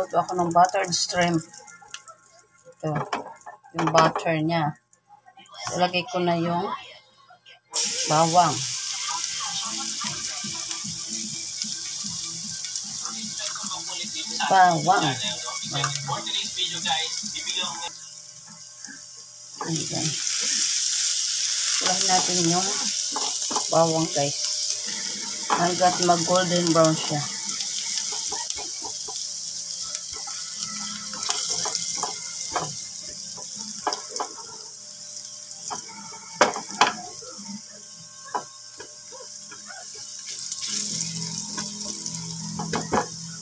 Magluto ako ng buttered shrimp. Ito, yung butter niya. Ilagay ko na yung bawang. Bawang. Ayan. Kulahin natin yung bawang, guys. Hanggat mag-golden brown siya.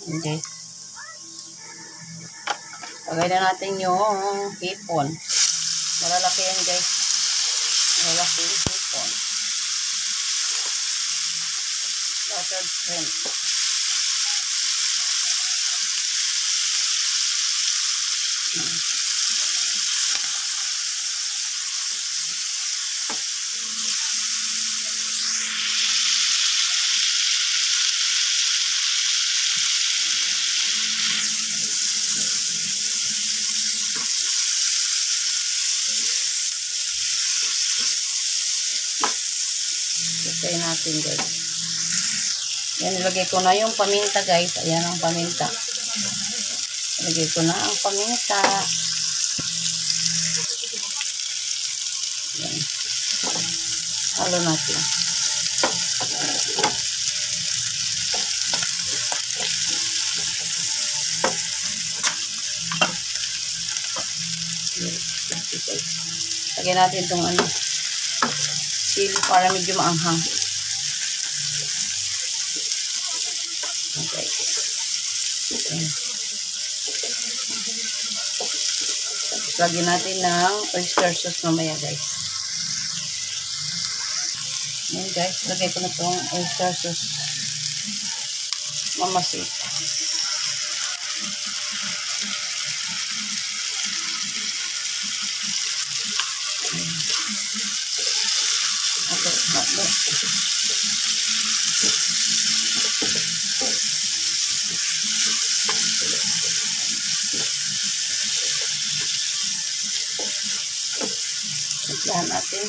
Okay. Lagay na natin yung hipon. Malalaki yan, guys. Malalaki yung hipon. Buttered shrimp. Ilagay natin, guys. Yan, ilagay ko na yung paminta, guys. Ayan ang paminta. Ilagay ko na ang paminta. Yan. Halo natin. Lagyan natin itong sili para medyo maanghang. Okay. Lagyan natin ng oyster sauce mamaya, guys. Ayan, guys. Lagay ko na itong oyster sauce. Mamasit. Okay. Lahat natin.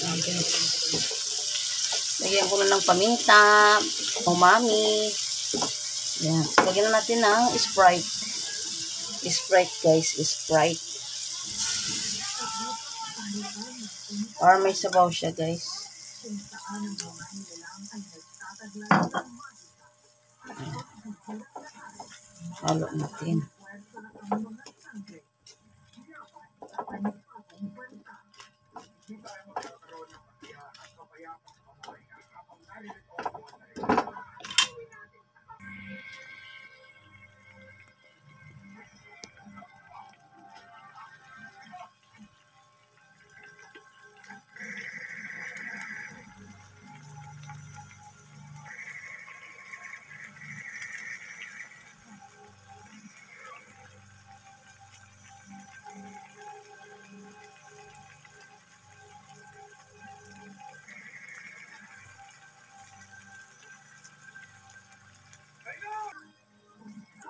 Okay. Lagyan ko na ng paminta, umami. Yan. Lagyan na natin ng Sprite. Sprite, guys. Sprite. Or may sabaw siya, guys. Halo natin.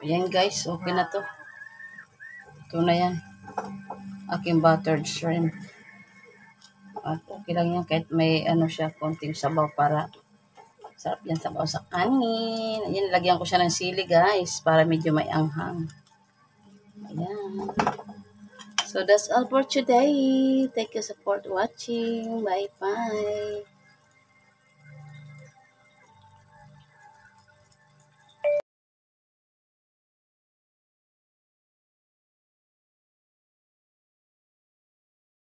Ayan, guys, okay na to. Ito na yan. Aking buttered shrimp. At okay lang yan kahit may siya, konting sabaw para sarap yan sabaw sa kanin. Ayan, lagyan ko siya ng sili, guys, para medyo may anghang. Ayan. So that's all for today. Thank you for watching. Bye-bye.